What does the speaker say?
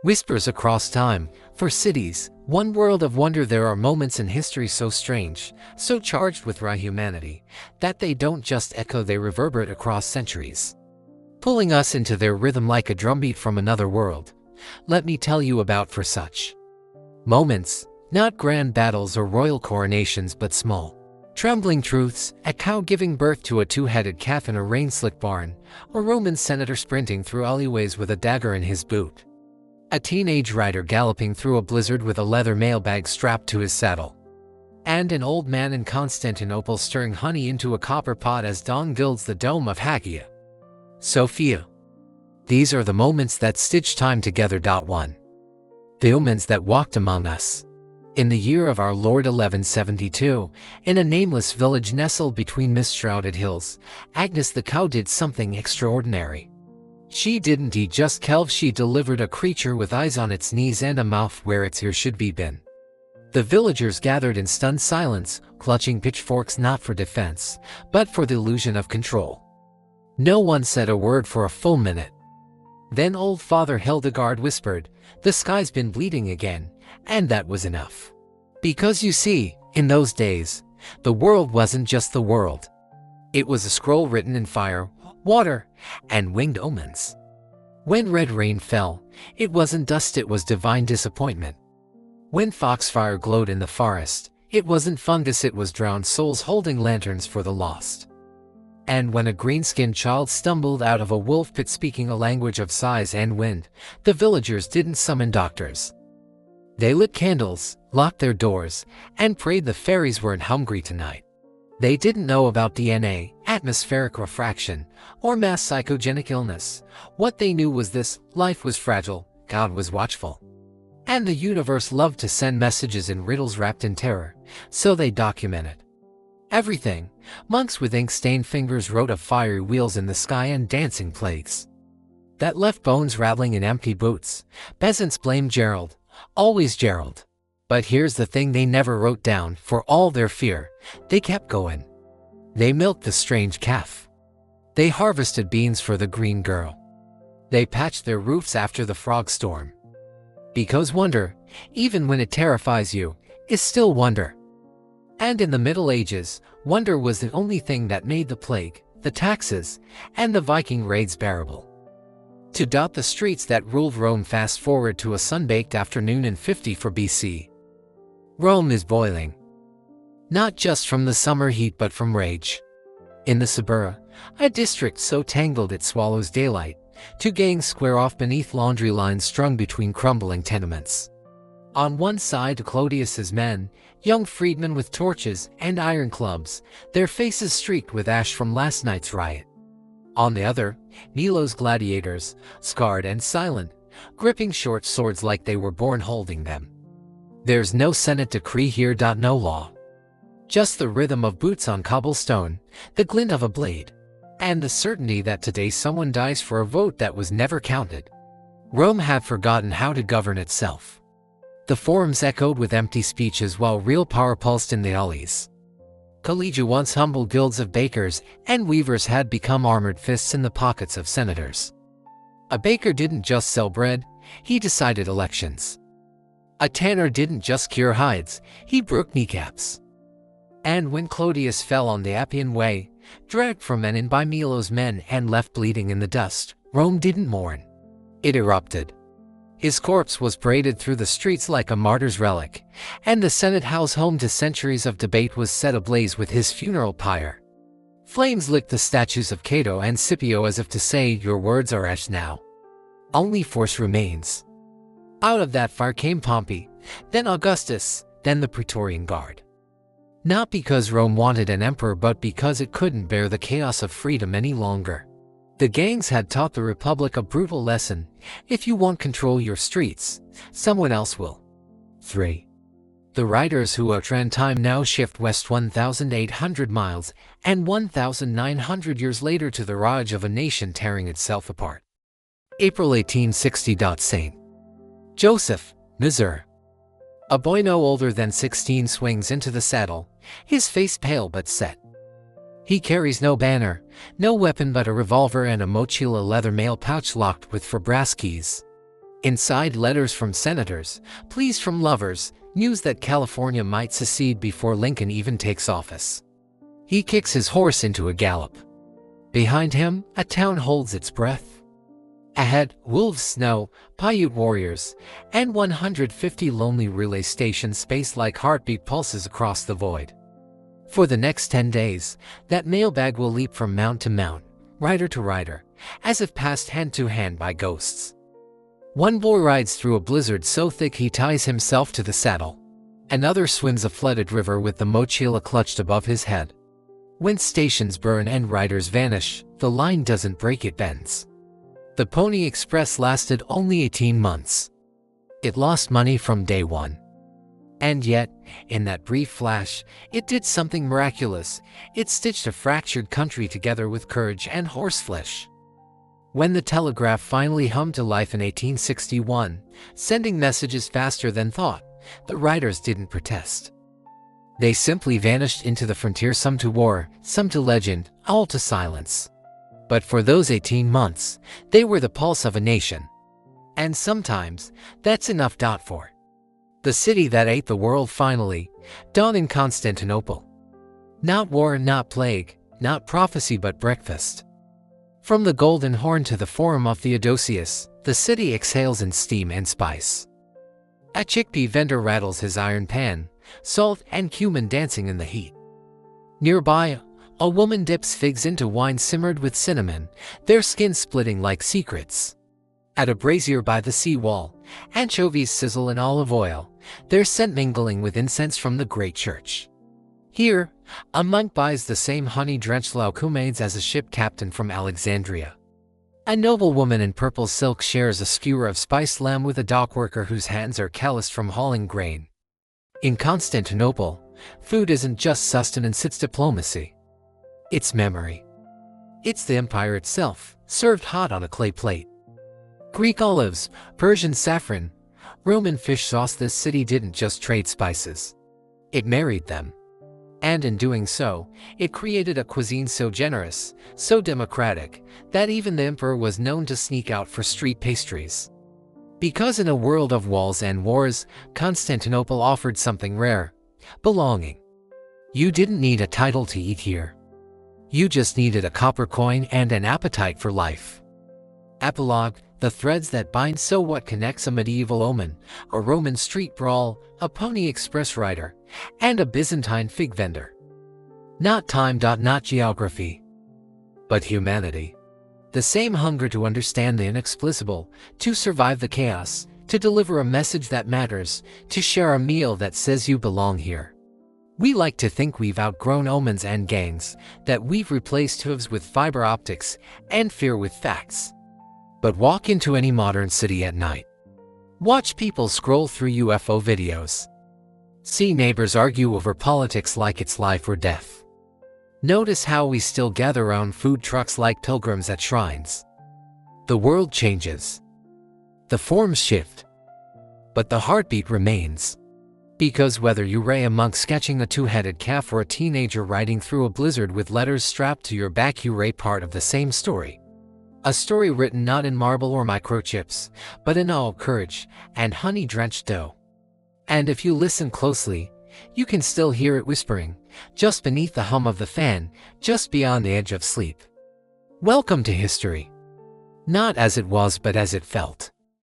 Whispers across time. For cities, one world of wonder. There are moments in history so strange, so charged with raw humanity, that they don't just echo, they reverberate across centuries, pulling us into their rhythm like a drumbeat from another world. Let me tell you about for such moments, not grand battles or royal coronations, but small, trembling truths: a cow giving birth to a two-headed calf in a rain-slicked barn, a Roman senator sprinting through alleyways with a dagger in his boot, a teenage rider galloping through a blizzard with a leather mailbag strapped to his saddle, and an old man in Constantinople stirring honey into a copper pot as dawn gilds the dome of Hagia Sophia. These are the moments that stitch time together. One. The omens that walked among us. In the year of our Lord 1172, in a nameless village nestled between mist-shrouded hills, Agnes the cow did something extraordinary. She didn't eat just calves, she delivered a creature with eyes on its knees and a mouth where its ears should be been. The villagers gathered in stunned silence, clutching pitchforks not for defense, but for the illusion of control. No one said a word for a full minute. Then old Father Hildegard whispered, "The sky's been bleeding again," and that was enough. Because you see, in those days, the world wasn't just the world. It was a scroll written in fire, water, and winged omens. When red rain fell, it wasn't dust, it was divine disappointment. When foxfire glowed in the forest, it wasn't fungus, it was drowned souls holding lanterns for the lost. And when a green-skinned child stumbled out of a wolf pit speaking a language of sighs and wind, the villagers didn't summon doctors. They lit candles, locked their doors, and prayed the fairies weren't hungry tonight. They didn't know about DNA, atmospheric refraction, or mass psychogenic illness. What they knew was this: life was fragile, God was watchful, and the universe loved to send messages in riddles wrapped in terror, so they documented everything. Monks with ink-stained fingers wrote of fiery wheels in the sky and dancing plagues that left bones rattling in empty boots. Peasants blamed Gerald, always Gerald. But here's the thing: they never wrote down. For all their fear, they kept going. They milked the strange calf. They harvested beans for the green girl. They patched their roofs after the frog storm. Because wonder, even when it terrifies you, is still wonder. And in the Middle Ages, wonder was the only thing that made the plague, the taxes, and the Viking raids bearable. To dot the streets that ruled Rome, fast forward to a sun-baked afternoon in 54 BC. Rome is boiling. Not just from the summer heat but from rage. In the Suburra, a district so tangled it swallows daylight, two gangs square off beneath laundry lines strung between crumbling tenements. On one side, Clodius's men, young freedmen with torches and iron clubs, their faces streaked with ash from last night's riot. On the other, Nelo's gladiators, scarred and silent, gripping short swords like they were born holding them. There's no Senate decree here, no law. Just the rhythm of boots on cobblestone, the glint of a blade, and the certainty that today someone dies for a vote that was never counted. Rome had forgotten how to govern itself. The forums echoed with empty speeches while real power pulsed in the alleys. Collegia, once humble guilds of bakers and weavers, had become armored fists in the pockets of senators. A baker didn't just sell bread, he decided elections. A tanner didn't just cure hides, he broke kneecaps. And when Clodius fell on the Appian Way, dragged from Menin by Milo's men and left bleeding in the dust, Rome didn't mourn. It erupted. His corpse was paraded through the streets like a martyr's relic, and the Senate House, home to centuries of debate, was set ablaze with his funeral pyre. Flames licked the statues of Cato and Scipio as if to say, "Your words are ash now. Only force remains." Out of that fire came Pompey, then Augustus, then the Praetorian Guard. Not because Rome wanted an emperor, but because it couldn't bear the chaos of freedom any longer. The gangs had taught the Republic a brutal lesson: if you want control your streets, someone else will. 3. The riders who outran time now shift west 1,800 miles, and 1,900 years later to the rage of a nation tearing itself apart. April 1860. St. Joseph, Missouri. A boy no older than 16 swings into the saddle, his face pale but set. He carries no banner, no weapon but a revolver and a mochila leather mail pouch locked with 4 brass keys. Inside, letters from senators, pleas from lovers, news that California might secede before Lincoln even takes office. He kicks his horse into a gallop. Behind him, a town holds its breath. Ahead, wolves, snow, Paiute warriors, and 150 lonely relay stations space like heartbeat pulses across the void. For the next 10 days, that mailbag will leap from mount to mount, rider to rider, as if passed hand to hand by ghosts. One boy rides through a blizzard so thick he ties himself to the saddle. Another swims a flooded river with the mochila clutched above his head. When stations burn and riders vanish, the line doesn't break, it bends. The Pony Express lasted only 18 months. It lost money from day one. And yet, in that brief flash, it did something miraculous. It stitched a fractured country together with courage and horseflesh. When the telegraph finally hummed to life in 1861, sending messages faster than thought, the riders didn't protest. They simply vanished into the frontier, some to war, some to legend, all to silence. But for those 18 months, they were the pulse of a nation. And sometimes, that's enough. For the city that ate the world finally dawned in Constantinople. Not war, not plague, not prophecy, but breakfast. From the Golden Horn to the Forum of Theodosius, the city exhales in steam and spice. A chickpea vendor rattles his iron pan, salt and cumin dancing in the heat. Nearby, a woman dips figs into wine simmered with cinnamon, their skin splitting like secrets. At a brazier by the seawall, anchovies sizzle in olive oil, their scent mingling with incense from the great church. Here, a monk buys the same honey-drenched laucumades as a ship captain from Alexandria. A noblewoman in purple silk shares a skewer of spiced lamb with a dockworker whose hands are calloused from hauling grain. In Constantinople, food isn't just sustenance, it's diplomacy. It's memory. It's the empire itself, served hot on a clay plate. Greek olives, Persian saffron, Roman fish sauce. This city didn't just trade spices. It married them. And in doing so, it created a cuisine so generous, so democratic, that even the emperor was known to sneak out for street pastries. Because in a world of walls and wars, Constantinople offered something rare: belonging. You didn't need a title to eat here. You just needed a copper coin and an appetite for life. Epilogue: the threads that bind. So what connects a medieval omen, a Roman street brawl, a Pony Express rider, and a Byzantine fig vendor? Not time, not geography, but humanity. The same hunger to understand the inexplicable, to survive the chaos, to deliver a message that matters, to share a meal that says you belong here. We like to think we've outgrown omens and gangs, that we've replaced hooves with fiber optics and fear with facts. But walk into any modern city at night. Watch people scroll through UFO videos. See neighbors argue over politics like it's life or death. Notice how we still gather around food trucks like pilgrims at shrines. The world changes. The forms shift. But the heartbeat remains. Because whether you're a monk sketching a two-headed calf or a teenager riding through a blizzard with letters strapped to your back, you're a part of the same story. A story written not in marble or microchips, but in all courage and honey-drenched dough. And if you listen closely, you can still hear it whispering, just beneath the hum of the fan, just beyond the edge of sleep. Welcome to history. Not as it was, but as it felt.